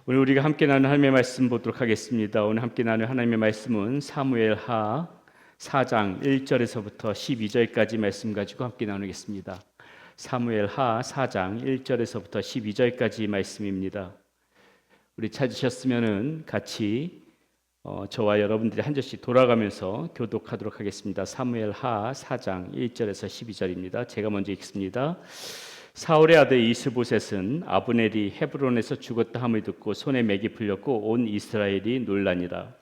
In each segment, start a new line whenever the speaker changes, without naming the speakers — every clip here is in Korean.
오늘 우리가 함께 나누는 하나님의 말씀 보도록 하겠습니다. 오늘 함께 나누는 하나님의 말씀은 사무엘하 4장 1절에서부터 12절까지 말씀 가지고 함께 나누겠습니다. 사무엘하 4장 1절에서부터 12절까지 말씀입니다. 우리 찾으셨으면은 같이 저와 여러분들이 한 절씩 돌아가면서 교독하도록 하겠습니다. 사무엘하 4장 1절에서 12절입니다. 제가 먼저 읽습니다. 사울의 아들 이스보셋은 아브넬이 헤브론에서 죽었다 함을 듣고 손에 맥이 풀렸고 온 이스라엘이 놀라니라.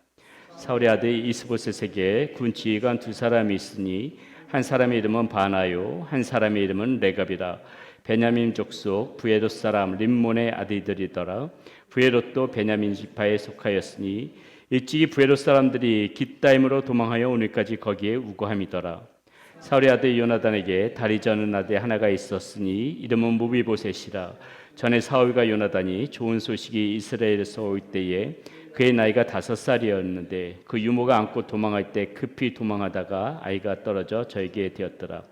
사울의 아들 이스보셋에게 군 지휘관 두 사람이 있으니 한 사람의 이름은 바나요 한 사람의 이름은 레갑이라. 베냐민 족속 부에롯 사람 림몬의 아들들이더라. 부에롯도 베냐민 지파에 속하였으니 일찍이 부에롯 사람들이 깃다임으로 도망하여 오늘까지 거기에 우거함이더라. 사울의 아들 요나단에게 다리 저는 아들 하나가 있었으니 이름은 무비보셋이라. 전에 사울과 요나단이 좋은 소식이 이스라엘에서 올 때에 그의 나이가 5살이었는데 그 유모가 안고 도망할 때 급히 도망하다가 아이가 떨어져 저에게 되었더라.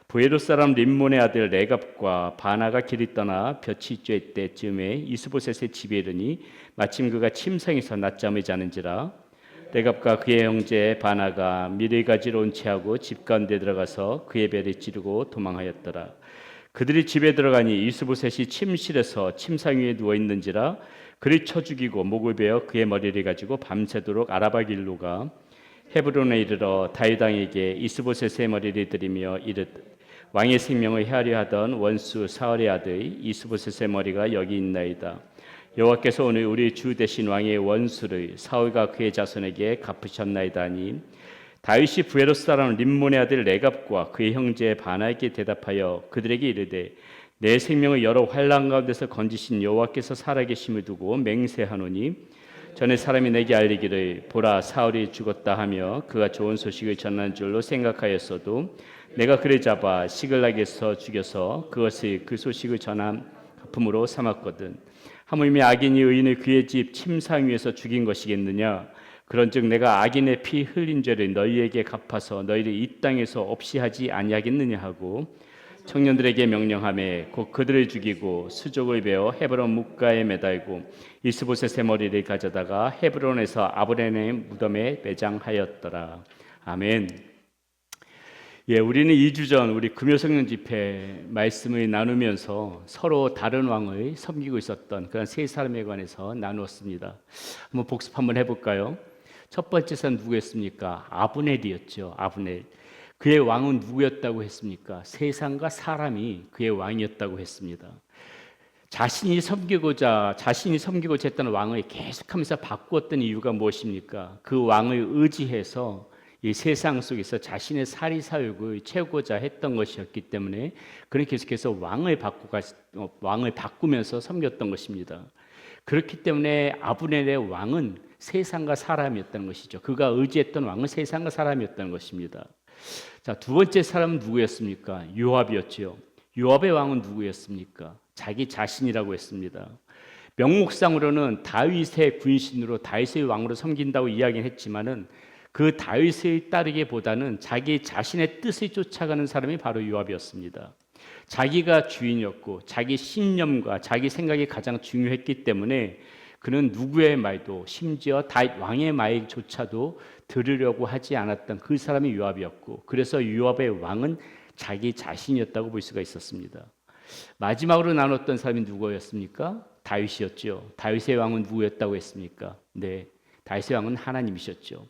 부에롯 사람 림몬의 아들 레갑과 바나가 길이 떠나 볕이 쬐 때쯤에 이스보셋의 집에 이르니 마침 그가 침상에서 낮잠을 자는지라. 레갑과 그의 형제 바나가 밀을 가지러 온 채하고 집 가운데 들어가서 그의 배를 찌르고 도망하였더라. 그들이 집에 들어가니 이스보셋이 침실에서 침상 위에 누워 있는지라. 그를 쳐 죽이고 목을 베어 그의 머리를 가지고 밤새도록 아라바 길로 가 헤브론에 이르러 다윗 왕에게 이스보셋의 머리를 들이며 이르되 왕의 생명을 해하려 하던 원수 사울의 아들 이스보셋의 머리가 여기 있나이다. 여호와께서 오늘 우리 주 대신 왕의 원수를 사울과 그의 자손에게 갚으셨나이다 하니 다윗이 부에롯 사람 림몬의 아들 레갑과 그의 형제 바나에게 대답하여 그들에게 이르되 내 생명을 여러 환난 가운데서 건지신 여호와께서 살아계심을 두고 맹세하노니 전에 사람이 내게 알리기를 보라 사울이 죽었다 하며 그가 좋은 소식을 전한 줄로 생각하였어도 내가 그를 잡아 시글락에서 죽여서 그것을 그 소식을 전한 갚음으로 삼았거든. 하물며 악인이 의인을 그의 집 침상 위에서 죽인 것이겠느냐. 그런즉 내가 악인의 피 흘린 죄를 너희에게 갚아서 너희를 이 땅에서 없이 하지 아니하겠느냐 하고 청년들에게 명령하매 곧 그들을 죽이고 수족을 베어 헤브론 뭇가에 매달고 이스보셋의 머리를 가져다가 헤브론에서 아브넬의 무덤에 매장하였더라. 아멘. 우리는 2주 전 우리 금요성령 집회 말씀을 나누면서 서로 다른 왕을 섬기고 있었던 그런 세 사람에 관해서 나누었습니다. 한번 복습 한번 해볼까요? 첫 번째 사람 누구였습니까? 아브넬이었죠. 아브넬. 그의 왕은 누구였다고 했습니까? 세상과 사람이 그의 왕이었다고 했습니다. 자신이 섬기고자 했던 왕을 계속하면서 바꾸었던 이유가 무엇입니까? 그 왕을 의지해서 이 세상 속에서 자신의 사리사욕을 채우고자 했던 것이었기 때문에 그는 계속해서 왕을 바꾸면서 섬겼던 것입니다. 그렇기 때문에 아브넬의 왕은 세상과 사람이었다는 것이죠. 그가 의지했던 왕은 세상과 사람이었다는 것입니다. 자, 두 번째 사람은 누구였습니까? 요압이었죠. 요압의 왕은 누구였습니까? 자기 자신이라고 했습니다. 명목상으로는 다윗의 군신으로 다윗의 왕으로 섬긴다고 이야기는 했지만은 그 다윗을 따르기보다는 자기 자신의 뜻을 쫓아가는 사람이 바로 요압이었습니다. 자기가 주인이었고 자기 신념과 자기 생각이 가장 중요했기 때문에 그는 누구의 말도 심지어 다윗 왕의 말조차도 들으려고 하지 않았던 그 사람이 요압이었고 그래서 요압의 왕은 자기 자신이었다고 볼 수가 있었습니다. 마지막으로 나눴던 사람이 누구였습니까? 다윗이었죠. 다윗의 왕은 누구였다고 했습니까? 네, 다윗의 왕은 하나님이셨죠.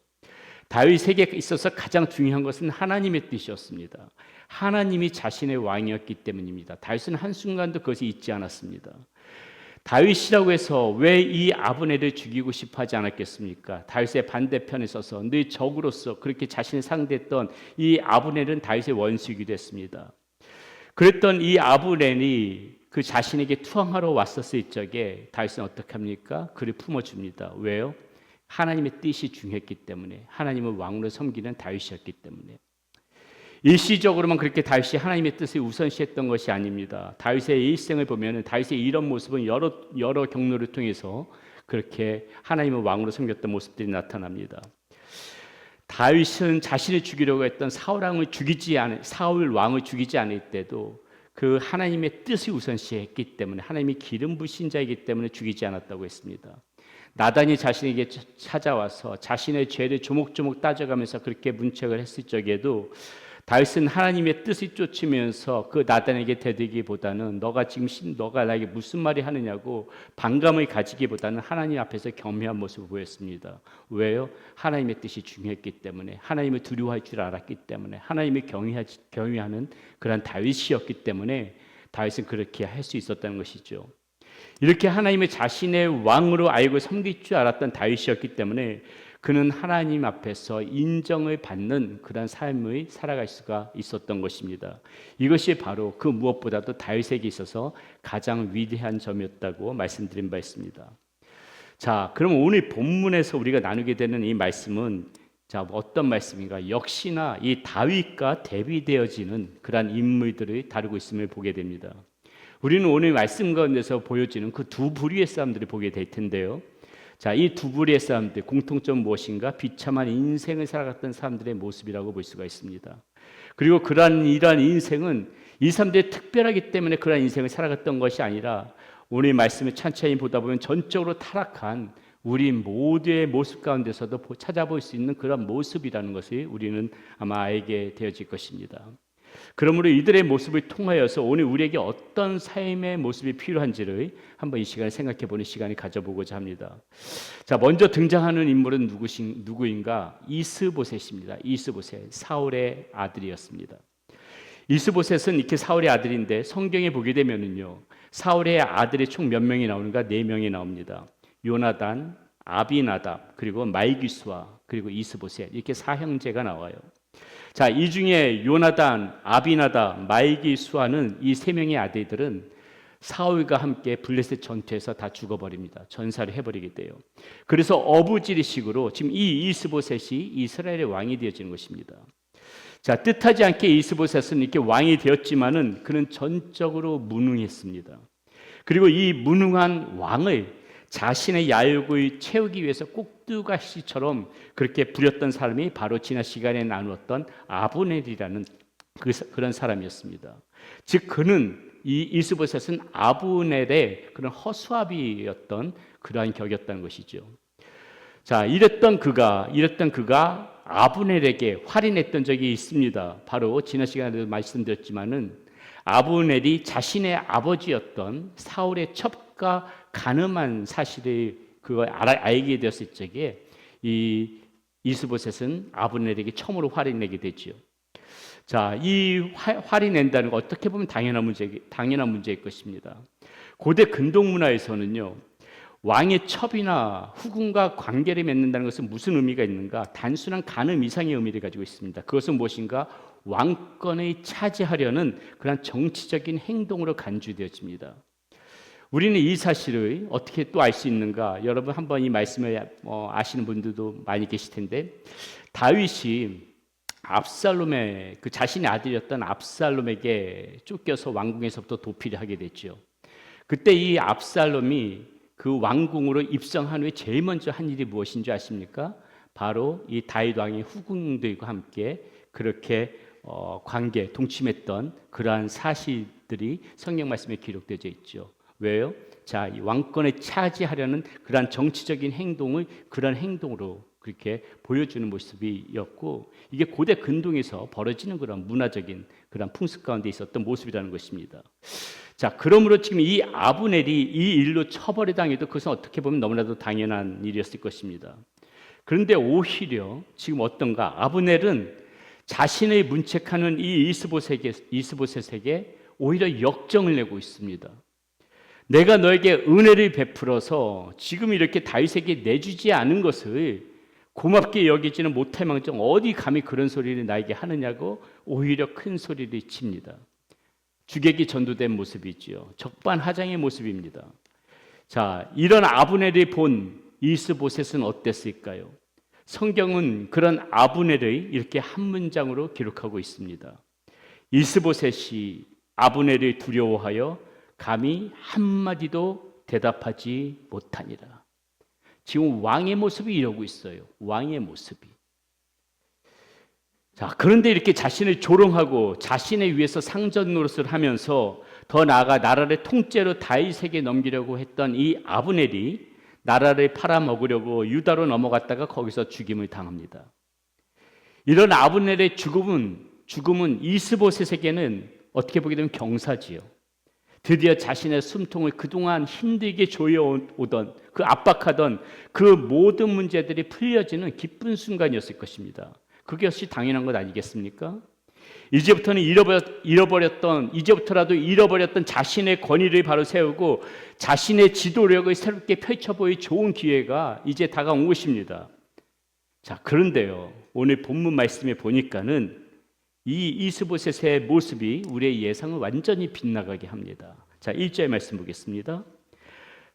다윗에게 있어서 가장 중요한 것은 하나님의 뜻이었습니다. 하나님이 자신의 왕이었기 때문입니다. 다윗은 한순간도 그것을 잊지 않았습니다. 다윗이라고 해서 왜 이 아브넬을 죽이고 싶어 하지 않았겠습니까? 다윗의 반대편에 서서 늘 적으로서 그렇게 자신을 상대했던 이 아브넬은 다윗의 원수이기도 했습니다. 그랬던 이 아브넬이 그 자신에게 투항하러 왔었을 적에 다윗은 어떻게 합니까? 그를 품어줍니다. 왜요? 하나님의 뜻이 중요했기 때문에 하나님을 왕으로 섬기는 다윗이었기 때문에 일시적으로만 그렇게 다윗이 하나님의 뜻을 우선시했던 것이 아닙니다. 다윗의 일생을 보면 다윗의 이런 모습은 여러 경로를 통해서 그렇게 하나님을 왕으로 섬겼던 모습들이 나타납니다. 다윗은 자신을 죽이려고 했던 사울 왕을 죽이지 않을 때도 그 하나님의 뜻이 우선시했기 때문에 하나님이 기름 부신 자이기 때문에 죽이지 않았다고 했습니다. 나단이 자신에게 찾아와서 자신의 죄를 조목조목 따져가면서 그렇게 문책을 했을 적에도 다윗은 하나님의 뜻을 쫓으면서 그 나단에게 대들기보다는 너가 나에게 무슨 말이 하느냐고 반감을 가지기보다는 하나님 앞에서 겸허한 모습을 보였습니다. 왜요? 하나님의 뜻이 중요했기 때문에, 하나님을 두려워할 줄 알았기 때문에, 하나님을 경외하는 그런 다윗이었기 때문에 다윗은 그렇게 할 수 있었다는 것이죠. 이렇게 하나님을 자신의 왕으로 알고 섬길 줄 알았던 다윗이었기 때문에 그는 하나님 앞에서 인정을 받는 그런 삶을 살아갈 수가 있었던 것입니다. 이것이 바로 그 무엇보다도 다윗에게 있어서 가장 위대한 점이었다고 말씀드린 바 있습니다. 자, 그럼 오늘 본문에서 우리가 나누게 되는 이 말씀은 어떤 말씀인가? 역시나 이 다윗과 대비되어지는 그러한 인물들을 다루고 있음을 보게 됩니다. 우리는 오늘 말씀 가운데서 보여지는 그 두 부류의 사람들을 보게 될 텐데요. 자, 이 두 부류의 사람들 공통점 무엇인가? 비참한 인생을 살아갔던 사람들의 모습이라고 볼 수가 있습니다. 그리고 이러한 인생은 이 사람들이 특별하기 때문에 그러한 인생을 살아갔던 것이 아니라 오늘 말씀을 찬찬히 보다 보면 전적으로 타락한 우리 모두의 모습 가운데서도 찾아볼 수 있는 그런 모습이라는 것을 우리는 아마 알게 되어질 것입니다. 그러므로 이들의 모습을 통하여서 오늘 우리에게 어떤 삶의 모습이 필요한지를 한번 이 시간에 생각해보는 시간을 가져보고자 합니다. 자, 먼저 등장하는 인물은 누구인가? 이스보셋입니다. 이스보셋, 사울의 아들이었습니다. 이스보셋은 이렇게 사울의 아들인데 성경에 보게 되면은요, 사울의 아들이 총 몇 명이 나오는가? 4명이 나옵니다. 요나단, 아비나답, 그리고 말기수아, 그리고 이스보셋, 이렇게 4형제가 나와요. 자, 이 중에 요나단, 아비나답, 말기수아는 이 3명의 아들들은 사울과 함께 블레셋 전투에서 다 죽어버립니다. 전사를 해버리게 돼요. 그래서 어부지리식으로 지금 이 이스보셋이 이스라엘의 왕이 되어지는 것입니다. 자, 뜻하지 않게 이스보셋은 이렇게 왕이 되었지만은 그는 전적으로 무능했습니다. 그리고 이 무능한 왕을 자신의 야욕을 채우기 위해서 꼭두가시처럼 그렇게 부렸던 사람이 바로 지난 시간에 나누었던 아브넬이라는 그런 사람이었습니다. 즉 그는 이 이스보셋은 아브넬의 그런 허수아비였던 그러한 격이었다는 것이죠. 자, 이랬던 그가 아브넬에게 활인했던 적이 있습니다. 바로 지난 시간에도 말씀드렸지만은 아브넬이 자신의 아버지였던 사울의 첩가 간음한 사실을 그걸 알게 되었을 적에 이 이스보셋은 아브넬에게 처음으로 화를 내게 되죠. 자, 이 화를 낸다는 거 어떻게 보면 당연한 문제일 것입니다. 고대 근동 문화에서는요, 왕의 첩이나 후궁과 관계를 맺는다는 것은 무슨 의미가 있는가? 단순한 간음 이상의 의미를 가지고 있습니다. 그것은 무엇인가? 왕권을 차지하려는 그런 정치적인 행동으로 간주되어집니다. 우리는 이 사실을 어떻게 또 알 수 있는가? 여러분 한번 이 말씀을 아시는 분들도 많이 계실 텐데, 다윗이 압살롬의 그 자신의 아들이었던 압살롬에게 쫓겨서 왕궁에서부터 도피를 하게 됐죠. 그때 이 압살롬이 그 왕궁으로 입성한 후에 제일 먼저 한 일이 무엇인지 아십니까? 바로 이 다윗 왕의 후궁들과 함께 그렇게 동침했던 그러한 사실들이 성경 말씀에 기록되어 있죠. 왜요? 자, 이 왕권을 차지하려는 그러한 정치적인 그런 행동으로 그렇게 보여주는 모습이었고, 이게 고대 근동에서 벌어지는 그런 문화적인 그런 풍습 가운데 있었던 모습이라는 것입니다. 자, 그러므로 지금 이 아브넬이 이 일로 처벌을 당해도 그것은 어떻게 보면 너무나도 당연한 일이었을 것입니다. 그런데 오히려 지금 어떤가? 아브넬은 자신의 문책하는 이 이스보셋에게 오히려 역정을 내고 있습니다. 내가 너에게 은혜를 베풀어서 지금 이렇게 다윗에게 내주지 않은 것을 고맙게 여기지는 못할 망정 어디 감히 그런 소리를 나에게 하느냐고 오히려 큰 소리를 칩니다. 주객이 전도된 모습이지요. 적반하장의 모습입니다. 자, 이런 아브넬을 본 이스보셋은 어땠을까요? 성경은 그런 아브넬을 이렇게 한 문장으로 기록하고 있습니다. 이스보셋이 아브넬을 두려워하여 감히 한마디도 대답하지 못하니라. 지금 왕의 모습이 이러고 있어요. 왕의 모습이. 자, 그런데 이렇게 자신을 조롱하고 자신의 위해서 상전 노릇을 하면서 더 나아가 나라를 통째로 다윗에게 넘기려고 했던 이 아브넬이 나라를 팔아먹으려고 유다로 넘어갔다가 거기서 죽임을 당합니다. 이런 아브넬의 죽음은 이스보셋에게는 어떻게 보게 되면 경사지요. 드디어 자신의 숨통을 그동안 힘들게 조여오던 그 압박하던 그 모든 문제들이 풀려지는 기쁜 순간이었을 것입니다. 그것이 당연한 것 아니겠습니까? 이제부터라도 잃어버렸던 자신의 권위를 바로 세우고 자신의 지도력을 새롭게 펼쳐보일 좋은 기회가 이제 다가온 것입니다. 자, 그런데요, 오늘 본문 말씀에 보니까는 이 이스보셋의 모습이 우리의 예상을 완전히 빗나가게 합니다. 자, 1절 말씀 보겠습니다.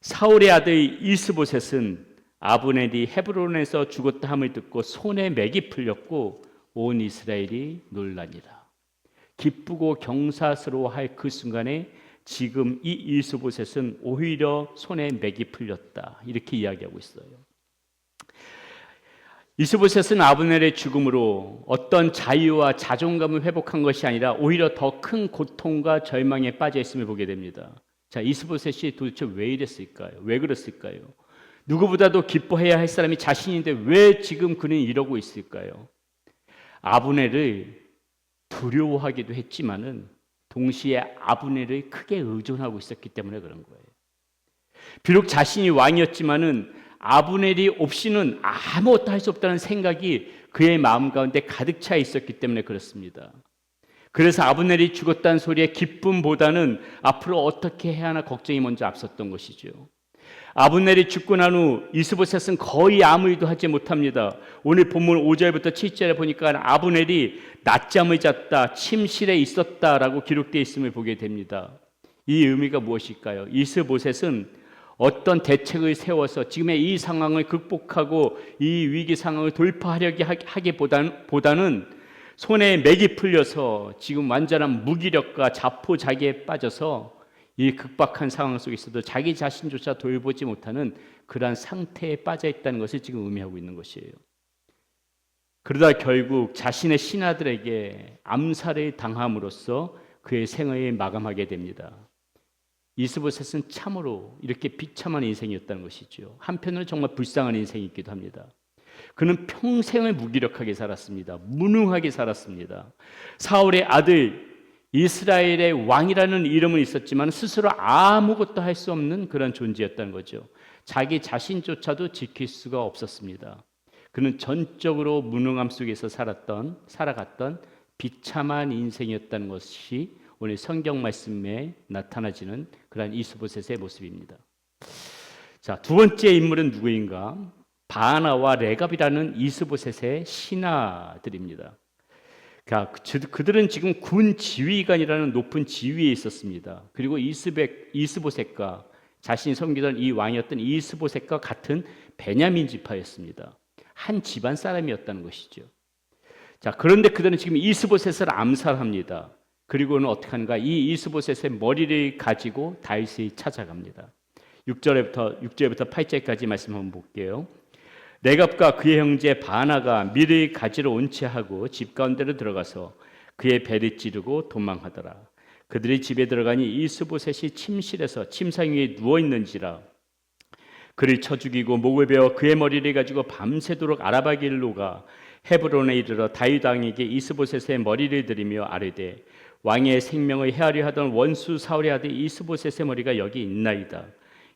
사울의 아들 이스보셋은 아브넬이 헤브론에서 죽었다 함을 듣고 손에 맥이 풀렸고 온 이스라엘이 놀라니라. 기쁘고 경사스러워할 그 순간에 지금 이 이스보셋은 오히려 손에 맥이 풀렸다, 이렇게 이야기하고 있어요. 이스보셋은 아브넬의 죽음으로 어떤 자유와 자존감을 회복한 것이 아니라 오히려 더 큰 고통과 절망에 빠져 있음을 보게 됩니다. 자, 이스보셋이 도대체 왜 이랬을까요? 왜 그랬을까요? 누구보다도 기뻐해야 할 사람이 자신인데 왜 지금 그는 이러고 있을까요? 아브넬을 두려워하기도 했지만은 동시에 아브넬을 크게 의존하고 있었기 때문에 그런 거예요. 비록 자신이 왕이었지만은 아브넬이 없이는 아무것도 할 수 없다는 생각이 그의 마음 가운데 가득 차 있었기 때문에 그렇습니다. 그래서 아브넬이 죽었다는 소리에 기쁨보다는 앞으로 어떻게 해야 하나 걱정이 먼저 앞섰던 것이죠. 아브넬이 죽고 난 후 이스보셋은 거의 아무 일도 하지 못합니다. 오늘 본문 5절부터 7절에 보니까 아브넬이 낮잠을 잤다, 침실에 있었다라고 기록되어 있음을 보게 됩니다. 이 의미가 무엇일까요? 이스보셋은 어떤 대책을 세워서 지금의 이 상황을 극복하고 이 위기 상황을 돌파하려고 하기보다는 손에 맥이 풀려서 지금 완전한 무기력과 자포자기에 빠져서 이 극박한 상황 속에서도 자기 자신조차 돌보지 못하는 그러한 상태에 빠져 있다는 것을 지금 의미하고 있는 것이에요. 그러다 결국 자신의 신하들에게 암살을 당함으로써 그의 생을 마감하게 됩니다. 이스보셋은 참으로 이렇게 비참한 인생이었다는 것이죠. 한편으로는 정말 불쌍한 인생이기도 합니다. 그는 평생을 무기력하게 살았습니다. 무능하게 살았습니다. 사울의 아들, 이스라엘의 왕이라는 이름은 있었지만 스스로 아무것도 할 수 없는 그런 존재였다는 거죠. 자기 자신조차도 지킬 수가 없었습니다. 그는 전적으로 무능함 속에서 살아갔던 비참한 인생이었다는 것이 오늘 성경 말씀에 나타나지는 그러한 이스보셋의 모습입니다. 자, 두 번째 인물은 누구인가? 바나와 레갑이라는 이스보셋의 신하들입니다. 그들은 지금 군 지휘관이라는 높은 지위에 있었습니다. 그리고 이스보셋과 자신이 섬기던 이 왕이었던 이스보셋과 같은 베냐민 지파였습니다. 한 집안 사람이었다는 것이죠. 자, 그런데 그들은 지금 이스보셋을 암살합니다. 그리고는 어떻게 하는가? 이 이스보셋의 머리를 가지고 다윗이 찾아갑니다. 6절부터 8절까지 말씀 한번 볼게요. 레갑과 그의 형제 바나가 밀을 가지러 온 채 하고 집 가운데로 들어가서 그의 배를 찌르고 도망하더라. 그들이 집에 들어가니 이스보셋이 침실에서 침상 위에 누워 있는지라 그를 쳐 죽이고 목을 베어 그의 머리를 가지고 밤새도록 아라바길로 가 헤브론에 이르러 다윗 왕에게 이스보셋의 머리를 들이며 아뢰되 왕의 생명을 해하려 하던 원수 사울의 아들 이스보셋의 머리가 여기 있나이다.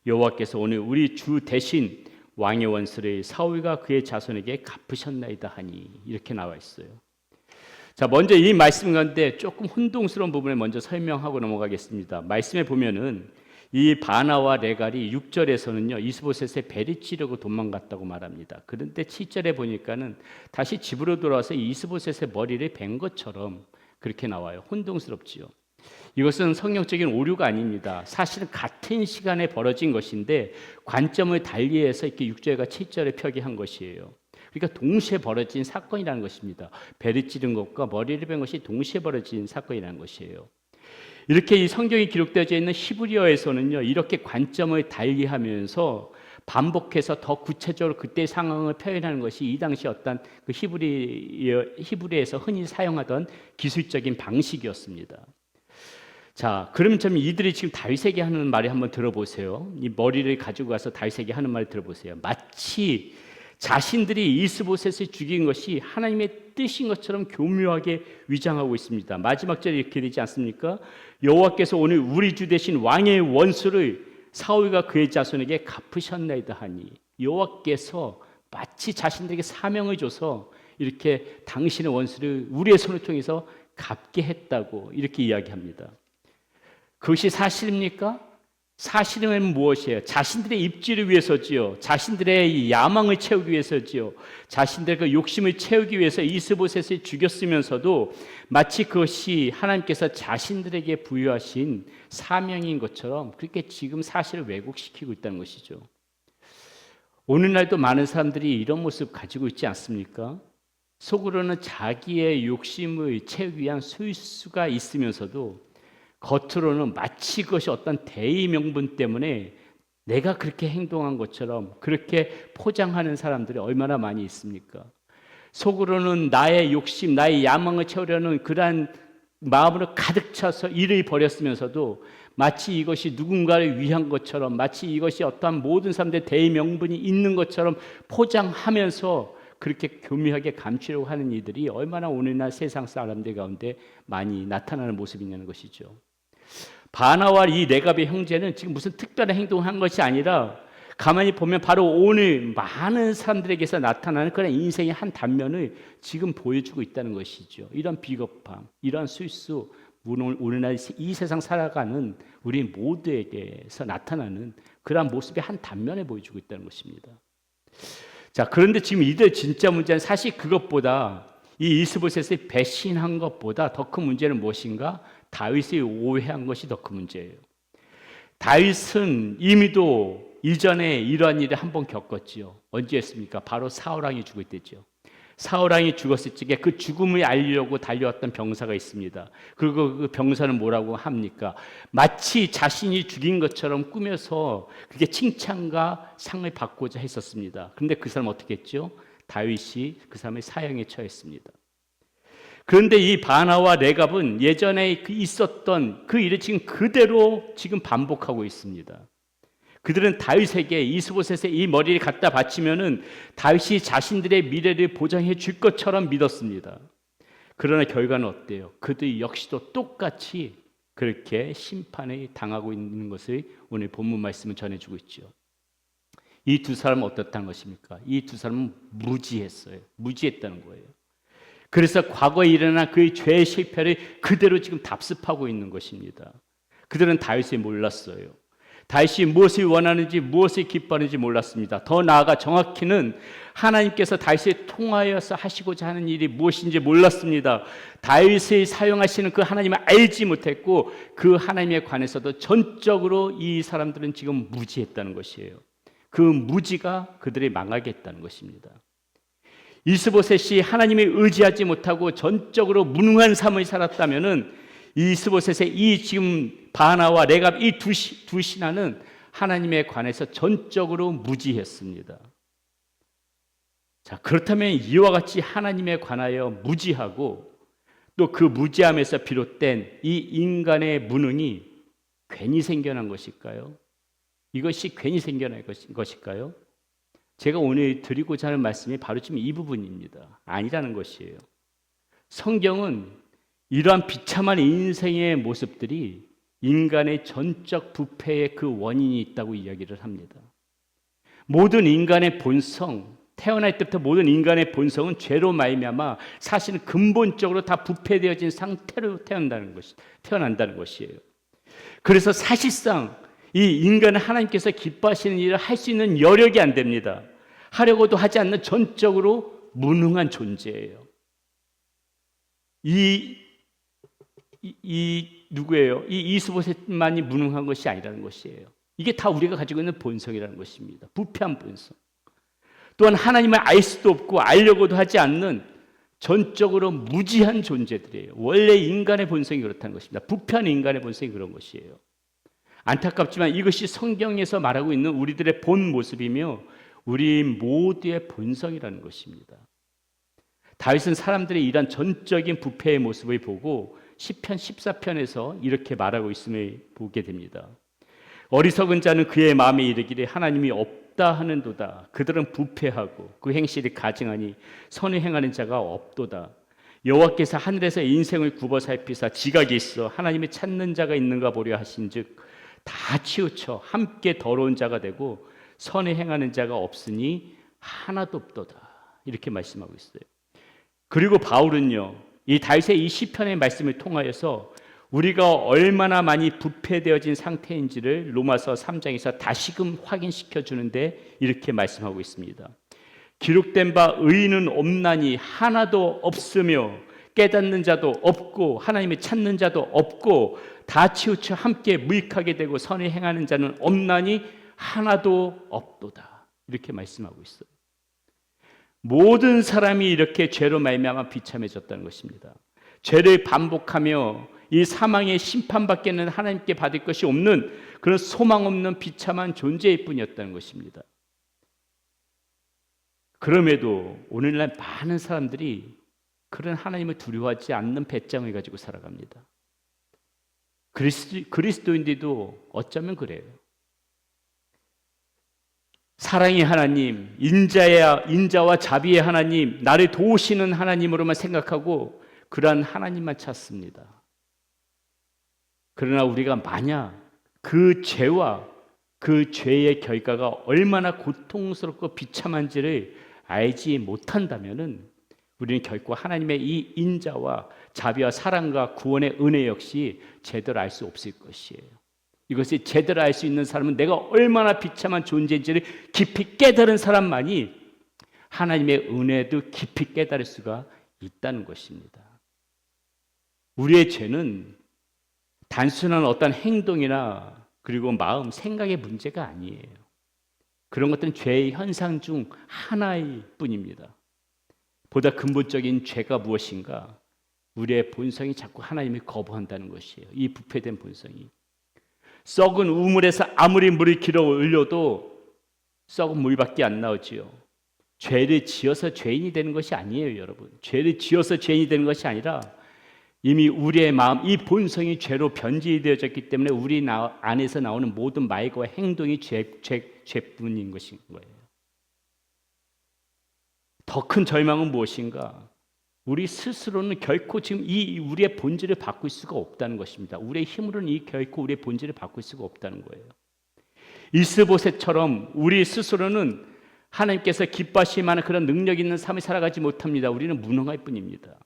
여호와께서 오늘 우리 주 대신 왕의 원수를 사울과 그의 자손에게 갚으셨나이다 하니, 이렇게 나와 있어요. 자, 먼저 이 말씀 가운데 조금 혼동스러운 부분을 먼저 설명하고 넘어가겠습니다. 말씀에 보면은 이 바나와 레갈이 6절에서는요 이스보셋의 배를 찌르고 도망갔다고 말합니다. 그런데 7절에 보니까는 다시 집으로 돌아와서 이스보셋의 머리를 벤 것처럼 그렇게 나와요. 혼동스럽지요. 이것은 성경적인 오류가 아닙니다. 사실은 같은 시간에 벌어진 것인데 관점을 달리해서 이렇게 6절과 7절에 표기한 것이에요. 그러니까 동시에 벌어진 사건이라는 것입니다. 배를 찌른 것과 머리를 벤 것이 동시에 벌어진 사건이라는 것이에요. 이렇게 이 성경이 기록되어져 있는 히브리어에서는요 이렇게 관점을 달리하면서 반복해서 더 구체적으로 그때의 상황을 표현하는 것이 이 당시 어떤 그 히브리에서 흔히 사용하던 기술적인 방식이었습니다. 자, 그러면 좀 이들이 지금 다윗에게 하는 말을 한번 들어보세요. 이 머리를 가지고 가서 다윗에게 하는 말 들어보세요. 마치 자신들이 이스보셋을 죽인 것이 하나님의 뜻인 것처럼 교묘하게 위장하고 있습니다. 마지막 절에 이렇게 되지 않습니까? 여호와께서 오늘 우리 주 대신 왕의 원수를 사울과 그의 자손에게 갚으셨나이다 하니, 여호와께서 마치 자신들에게 사명을 줘서 이렇게 당신의 원수를 우리의 손을 통해서 갚게 했다고 이렇게 이야기합니다. 그것이 사실입니까? 사실은 무엇이에요? 자신들의 입지를 위해서지요. 자신들의 야망을 채우기 위해서지요. 자신들의 그 욕심을 채우기 위해서 이스보셋을 죽였으면서도 마치 그것이 하나님께서 자신들에게 부여하신 사명인 것처럼 그렇게 지금 사실을 왜곡시키고 있다는 것이죠. 오늘날도 많은 사람들이 이런 모습 가지고 있지 않습니까? 속으로는 자기의 욕심을 채우기 위한 술수가 있으면서도 겉으로는 마치 그것이 어떤 대의 명분 때문에 내가 그렇게 행동한 것처럼 그렇게 포장하는 사람들이 얼마나 많이 있습니까? 속으로는 나의 욕심, 나의 야망을 채우려는 그러한 마음으로 가득 차서 일을 벌였으면서도 마치 이것이 누군가를 위한 것처럼, 마치 이것이 어떠한 모든 사람들의 대의 명분이 있는 것처럼 포장하면서 그렇게 교묘하게 감추려고 하는 이들이 얼마나 오늘날 세상 사람들 가운데 많이 나타나는 모습이냐는 것이죠. 바나와 이 레갑의 형제는 지금 무슨 특별한 행동을 한 것이 아니라 가만히 보면 바로 오늘 많은 사람들에게서 나타나는 그런 인생의 한 단면을 지금 보여주고 있다는 것이죠. 이런 비겁함, 이런 술수, 오늘날 이 세상 살아가는 우리 모두에게서 나타나는 그러한 모습의 한 단면을 보여주고 있다는 것입니다. 자, 그런데 지금 이들 진짜 문제는 사실 그것보다 이 이스보셋을 배신한 것보다 더 큰 문제는 무엇인가? 다윗이 오해한 것이 더 큰 문제예요. 다윗은 이미도 이전에 이러한 일을 한번 겪었지요. 언제였습니까? 바로 사울왕이 죽을 때죠. 사울왕이 죽었을 적에 그 죽음을 알리려고 달려왔던 병사가 있습니다. 그리고 그 병사는 뭐라고 합니까? 마치 자신이 죽인 것처럼 꾸며서 그게 칭찬과 상을 받고자 했었습니다. 그런데 그 사람 어떻게 했죠? 다윗이 그 사람의 사형에 처했습니다. 그런데 이 바나와 레갑은 예전에 있었던 그 일을 지금 그대로 지금 반복하고 있습니다. 그들은 다윗에게 이스보셋의 이 머리를 갖다 바치면은 다윗이 자신들의 미래를 보장해 줄 것처럼 믿었습니다. 그러나 결과는 어때요? 그들 역시도 똑같이 그렇게 심판에 당하고 있는 것을 오늘 본문 말씀은 전해주고 있죠. 이 두 사람은 어떻다는 것입니까? 이 두 사람은 무지했어요. 무지했다는 거예요. 그래서 과거에 일어난 그의 죄의 실패를 그대로 지금 답습하고 있는 것입니다. 그들은 다윗을 몰랐어요. 다윗이 무엇을 원하는지 무엇을 기뻐하는지 몰랐습니다. 더 나아가 정확히는 하나님께서 다윗을 통하여서 하시고자 하는 일이 무엇인지 몰랐습니다. 다윗을 사용하시는 그 하나님을 알지 못했고 그 하나님에 관해서도 전적으로 이 사람들은 지금 무지했다는 것이에요. 그 무지가 그들을 망하게 했다는 것입니다. 이스보셋이 하나님을 의지하지 못하고 전적으로 무능한 삶을 살았다면은 이스보셋의 이 지금 바나와 레갑 이 두 신하는 하나님에 관해서 전적으로 무지했습니다. 자, 그렇다면 이와 같이 하나님에 관하여 무지하고 또 그 무지함에서 비롯된 이 인간의 무능이 괜히 생겨난 것일까요? 이것이 괜히 생겨난 것일까요? 제가 오늘 드리고자 하는 말씀이 바로 지금 이 부분입니다. 아니라는 것이에요. 성경은 이러한 비참한 인생의 모습들이 인간의 전적 부패의 그 원인이 있다고 이야기를 합니다. 모든 인간의 본성, 태어날 때부터 모든 인간의 본성은 죄로 말미암아 사실은 근본적으로 다 부패되어진 상태로 태어난다는 것이에요. 그래서 사실상 이 인간은 하나님께서 기뻐하시는 일을 할 수 있는 여력이 안 됩니다. 하려고도 하지 않는 전적으로 무능한 존재예요. 누구예요? 이 이스보셋만이 무능한 것이 아니라는 것이에요. 이게 다 우리가 가지고 있는 본성이라는 것입니다. 부패한 본성. 또한 하나님을 알 수도 없고 알려고도 하지 않는 전적으로 무지한 존재들이에요. 원래 인간의 본성이 그렇다는 것입니다. 부패한 인간의 본성이 그런 것이에요. 안타깝지만 이것이 성경에서 말하고 있는 우리들의 본 모습이며 우리 모두의 본성이라는 것입니다. 다윗은 사람들의 이러한 전적인 부패의 모습을 보고 시편 14편에서 이렇게 말하고 있음을 보게 됩니다. 어리석은 자는 그의 마음에 이르기를 하나님이 없다 하는도다. 그들은 부패하고 그 행실이 가증하니 선을 행하는 자가 없도다. 여호와께서 하늘에서 인생을 굽어 살피사 지각이 있어 하나님이 찾는 자가 있는가 보려 하신즉 다 치우쳐 함께 더러운 자가 되고 선을 행하는 자가 없으니 하나도 없도다. 이렇게 말씀하고 있어요. 그리고 바울은요, 이 다윗의 이 시편의 말씀을 통하여서 우리가 얼마나 많이 부패되어진 상태인지를 로마서 3장에서 다시금 확인시켜 주는데 이렇게 말씀하고 있습니다. 기록된 바 의인은 없나니 하나도 없으며 깨닫는 자도 없고 하나님을 찾는 자도 없고 다 치우쳐 함께 무익하게 되고 선을 행하는 자는 없나니 하나도 없도다. 이렇게 말씀하고 있어요. 모든 사람이 이렇게 죄로 말미암아 비참해졌다는 것입니다. 죄를 반복하며 이 사망의 심판밖에는 하나님께 받을 것이 없는 그런 소망 없는 비참한 존재일 뿐이었다는 것입니다. 그럼에도 오늘날 많은 사람들이 그런 하나님을 두려워하지 않는 배짱을 가지고 살아갑니다. 그리스도인들도 어쩌면 그래요. 사랑의 하나님, 인자와 자비의 하나님, 나를 도우시는 하나님으로만 생각하고 그러한 하나님만 찾습니다. 그러나 우리가 만약 그 죄와 그 죄의 결과가 얼마나 고통스럽고 비참한지를 알지 못한다면은 우리는 결코 하나님의 이 인자와 자비와 사랑과 구원의 은혜 역시 제대로 알 수 없을 것이에요. 이것을 제대로 알 수 있는 사람은 내가 얼마나 비참한 존재인지를 깊이 깨달은 사람만이 하나님의 은혜도 깊이 깨달을 수가 있다는 것입니다. 우리의 죄는 단순한 어떤 행동이나 그리고 마음, 생각의 문제가 아니에요. 그런 것들은 죄의 현상 중 하나일 뿐입니다. 보다 근본적인 죄가 무엇인가? 우리의 본성이 자꾸 하나님을 거부한다는 것이에요. 이 부패된 본성이. 썩은 우물에서 아무리 물을 길어 올려도 썩은 물밖에 안 나오지요. 죄를 지어서 죄인이 되는 것이 아니에요, 여러분. 죄를 지어서 죄인이 되는 것이 아니라 이미 우리의 마음, 이 본성이 죄로 변질되어졌기 때문에 우리 안에서 나오는 모든 말과 행동이 죄뿐인 것인 거예요. 더 큰 절망은 무엇인가? 우리 스스로는 결코 지금 이 우리의 본질을 바꿀 수가 없다는 것입니다. 우리의 힘으로는 결코 우리의 본질을 바꿀 수가 없다는 거예요. 이스보셋처럼 우리 스스로는 하나님께서 기뻐하실 만한 그런 능력 있는 삶을 살아가지 못합니다. 우리는 무능할 뿐입니다.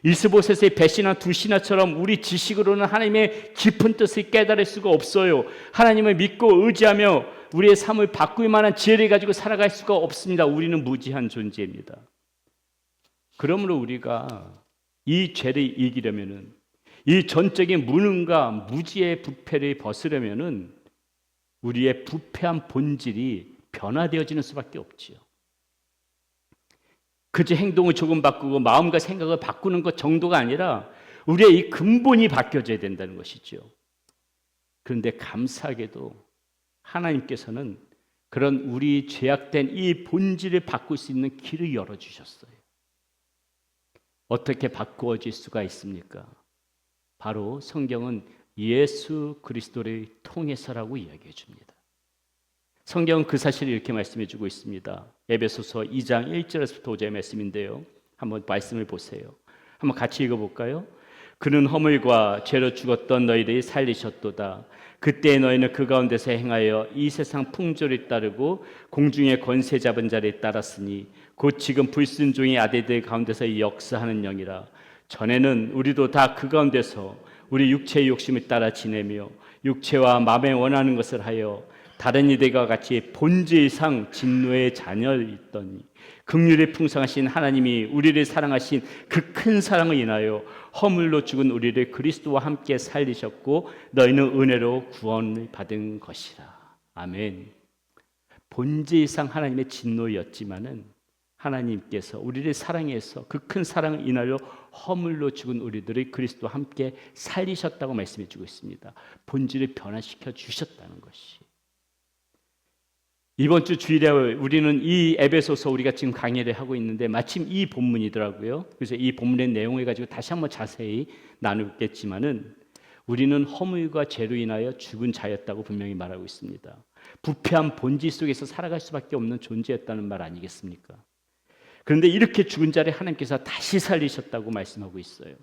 이스보셋의 배신한 두 신하처럼 우리 지식으로는 하나님의 깊은 뜻을 깨달을 수가 없어요. 하나님을 믿고 의지하며 우리의 삶을 바꿀 만한 지혜를 가지고 살아갈 수가 없습니다. 우리는 무지한 존재입니다. 그러므로 우리가 이 죄를 이기려면은, 이 전적인 무능과 무지의 부패를 벗으려면은 우리의 부패한 본질이 변화되어지는 수밖에 없지요. 그저 행동을 조금 바꾸고 마음과 생각을 바꾸는 것 정도가 아니라 우리의 이 근본이 바뀌어져야 된다는 것이죠. 그런데 감사하게도 하나님께서는 그런 우리 죄악된 이 본질을 바꿀 수 있는 길을 열어주셨어요. 어떻게 바꾸어질 수가 있습니까? 바로 성경은 예수 그리스도를 통해서라고 이야기해 줍니다. 성경은 그 사실을 이렇게 말씀해 주고 있습니다. 에베소서 2장 1절에서 5절의 말씀인데요. 한번 말씀을 보세요. 한번 같이 읽어볼까요? 그는 허물과 죄로 죽었던 너희들이 살리셨도다. 그때 너희는 그 가운데서 행하여 이 세상 풍조를 따르고 공중의 권세 잡은 자를 따랐으니 곧 지금 불순종의 아들들 가운데서 역사하는 영이라. 전에는 우리도 다 그 가운데서 우리 육체의 욕심을 따라 지내며 육체와 마음에 원하는 것을 하여 다른 이들과 같이 본질상 진노의 자녀였더니 긍휼이 풍성하신 하나님이 우리를 사랑하신 그 큰 사랑을 인하여 허물로 죽은 우리를 그리스도와 함께 살리셨고 너희는 은혜로 구원을 받은 것이라. 아멘. 본질상 하나님의 진노였지만은 하나님께서 우리를 사랑해서 그 큰 사랑을 인하여 허물로 죽은 우리들을 그리스도와 함께 살리셨다고 말씀해 주고 있습니다. 본질을 변화시켜 주셨다는 것이. 이번 주 주일에 우리는 이 에베소서 우리가 지금 강의를 하고 있는데 마침 이 본문이더라고요. 그래서 이 본문의 내용을 가지고 다시 한번 자세히 나누겠지만은 우리는 허물과 죄로 인하여 죽은 자였다고 분명히 말하고 있습니다. 부패한 본질 속에서 살아갈 수밖에 없는 존재였다는 말 아니겠습니까? 그런데 이렇게 죽은 자를 하나님께서 다시 살리셨다고 말씀하고 있어요.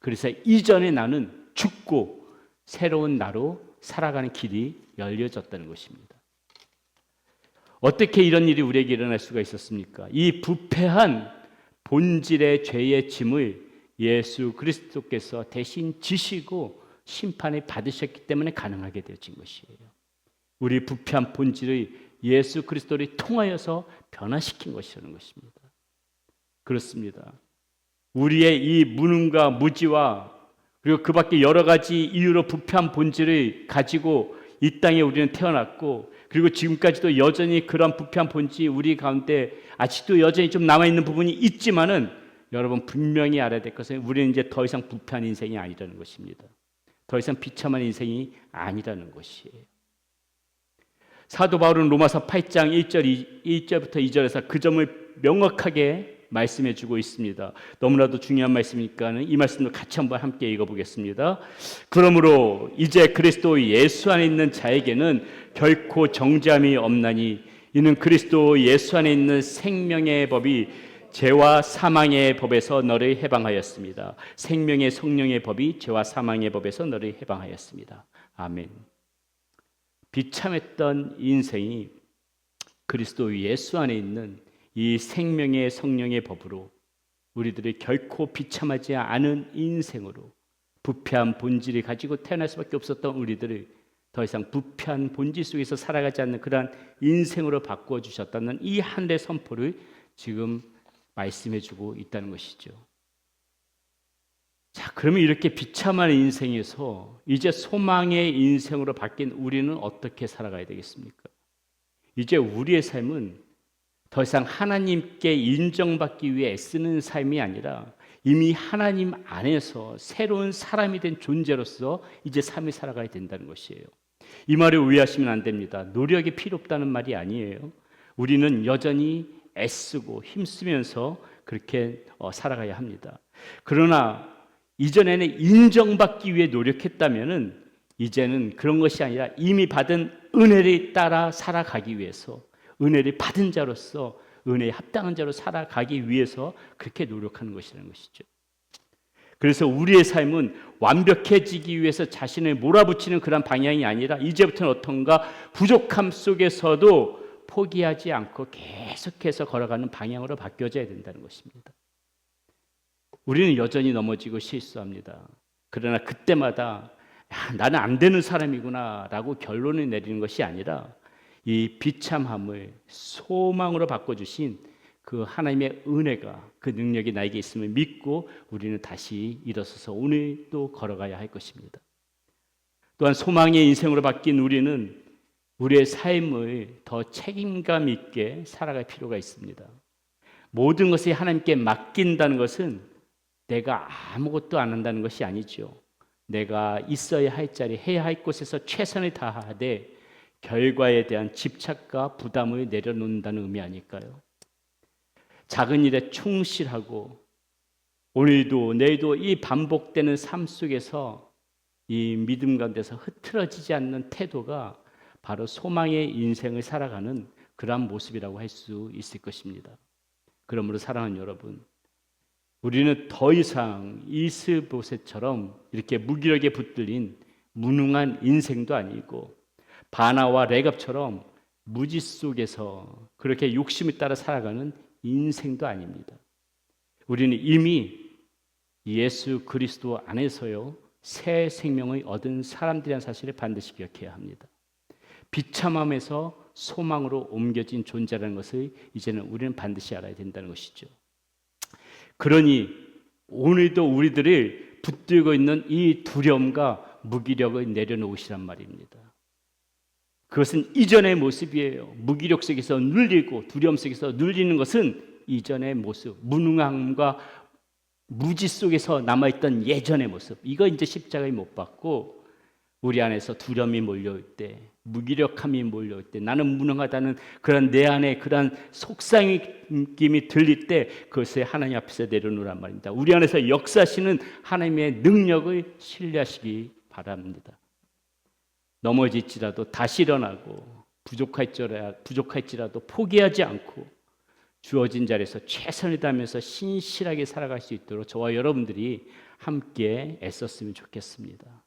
그래서 이전에 나는 죽고 새로운 나로 살아가는 길이 열려졌다는 것입니다. 어떻게 이런 일이 우리에게 일어날 수가 있었습니까? 이 부패한 본질의 죄의 짐을 예수 그리스도께서 대신 지시고 심판을 받으셨기 때문에 가능하게 되어진 것이에요. 우리 부패한 본질을 예수 그리스도를 통하여서 변화시킨 것이라는 것입니다. 그렇습니다. 우리의 이 무능과 무지와 그리고 그 밖에 여러 가지 이유로 부패한 본질을 가지고 이 땅에 우리는 태어났고, 그리고 지금까지도 여전히 그런 부패한 본질이 우리 가운데 아직도 여전히 좀 남아있는 부분이 있지만은 여러분 분명히 알아야 될 것은 우리는 이제 더 이상 부패한 인생이 아니라는 것입니다. 더 이상 비참한 인생이 아니라는 것이에요. 사도 바울은 로마서 8장 1절부터 2절에서 그 점을 명확하게 말씀해 주고 있습니다. 너무나도 중요한 말씀이니까 이 말씀을 같이 한번 함께 읽어보겠습니다. 그러므로 이제 그리스도 예수 안에 있는 자에게는 결코 정죄함이 없나니 이는 그리스도 예수 안에 있는 생명의 법이 죄와 사망의 법에서 너를 해방하였습니다. 생명의 성령의 법이 죄와 사망의 법에서 너를 해방하였습니다. 아멘. 비참했던 인생이 그리스도 예수 안에 있는 이 생명의 성령의 법으로 우리들이 결코 비참하지 않은 인생으로 부패한 본질을 가지고 태어날 수밖에 없었던 우리들을 더 이상 부패한 본질 속에서 살아가지 않는 그러한 인생으로 바꾸어 주셨다는 이 하늘의 선포를 지금 말씀해 주고 있다는 것이죠. 자, 그러면 이렇게 비참한 인생에서 이제 소망의 인생으로 바뀐 우리는 어떻게 살아가야 되겠습니까? 이제 우리의 삶은 더 이상 하나님께 인정받기 위해 애쓰는 삶이 아니라 이미 하나님 안에서 새로운 사람이 된 존재로서 이제 삶을 살아가야 된다는 것이에요. 이 말을 오해하시면 안 됩니다. 노력이 필요 없다는 말이 아니에요. 우리는 여전히 애쓰고 힘쓰면서 그렇게 살아가야 합니다. 그러나 이전에는 인정받기 위해 노력했다면은 이제는 그런 것이 아니라 이미 받은 은혜를 따라 살아가기 위해서, 은혜를 받은 자로서 은혜에 합당한 자로 살아가기 위해서 그렇게 노력하는 것이라는 것이죠. 그래서 우리의 삶은 완벽해지기 위해서 자신을 몰아붙이는 그런 방향이 아니라 이제부터는 어떤가 부족함 속에서도 포기하지 않고 계속해서 걸어가는 방향으로 바뀌어져야 된다는 것입니다. 우리는 여전히 넘어지고 실수합니다. 그러나 그때마다 나는 안 되는 사람이구나 라고 결론을 내리는 것이 아니라 이 비참함을 소망으로 바꿔주신 그 하나님의 은혜가, 그 능력이 나에게 있음을 믿고 우리는 다시 일어서서 오늘 또 걸어가야 할 것입니다. 또한 소망의 인생으로 바뀐 우리는 우리의 삶을 더 책임감 있게 살아갈 필요가 있습니다. 모든 것을 하나님께 맡긴다는 것은 내가 아무것도 안 한다는 것이 아니죠. 내가 있어야 할 자리, 해야 할 곳에서 최선을 다하되 결과에 대한 집착과 부담을 내려놓는다는 의미 아닐까요? 작은 일에 충실하고 오늘도 내일도 이 반복되는 삶 속에서 이 믿음 가운데서 흐트러지지 않는 태도가 바로 소망의 인생을 살아가는 그러한 모습이라고 할 수 있을 것입니다. 그러므로 사랑하는 여러분, 우리는 더 이상 이스보셋처럼 이렇게 무기력에 붙들린 무능한 인생도 아니고 바나와 레갑처럼 무지 속에서 그렇게 욕심을 따라 살아가는 인생도 아닙니다. 우리는 이미 예수 그리스도 안에서요 새 생명을 얻은 사람들이라는 사실을 반드시 기억해야 합니다. 비참함에서 소망으로 옮겨진 존재라는 것을 이제는 우리는 반드시 알아야 된다는 것이죠. 그러니 오늘도 우리들을 붙들고 있는 이 두려움과 무기력을 내려놓으시란 말입니다. 그것은 이전의 모습이에요. 무기력 속에서 눌리고 두려움 속에서 눌리는 것은 이전의 모습, 무능함과 무지 속에서 남아있던 예전의 모습, 이거 이제 십자가에 못 박고 우리 안에서 두려움이 몰려올 때, 무기력함이 몰려올 때, 나는 무능하다는 그런 내 안에 그런 속상임이 들릴 때 그것을 하나님 앞에서 내려놓으란 말입니다. 우리 안에서 역사하시는 하나님의 능력을 신뢰하시기 바랍니다. 넘어질지라도 다시 일어나고 부족할지라도 포기하지 않고 주어진 자리에서 최선을 다하면서 신실하게 살아갈 수 있도록 저와 여러분들이 함께 애썼으면 좋겠습니다.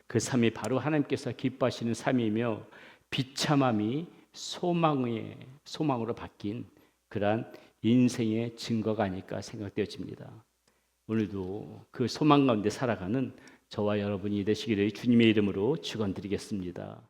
그 삶이 바로 하나님께서 기뻐하시는 삶이며 비참함이 소망으로 바뀐 그러한 인생의 증거가 아닐까 생각되어집니다. 오늘도 그 소망 가운데 살아가는 저와 여러분이 되시기를 주님의 이름으로 축원드리겠습니다.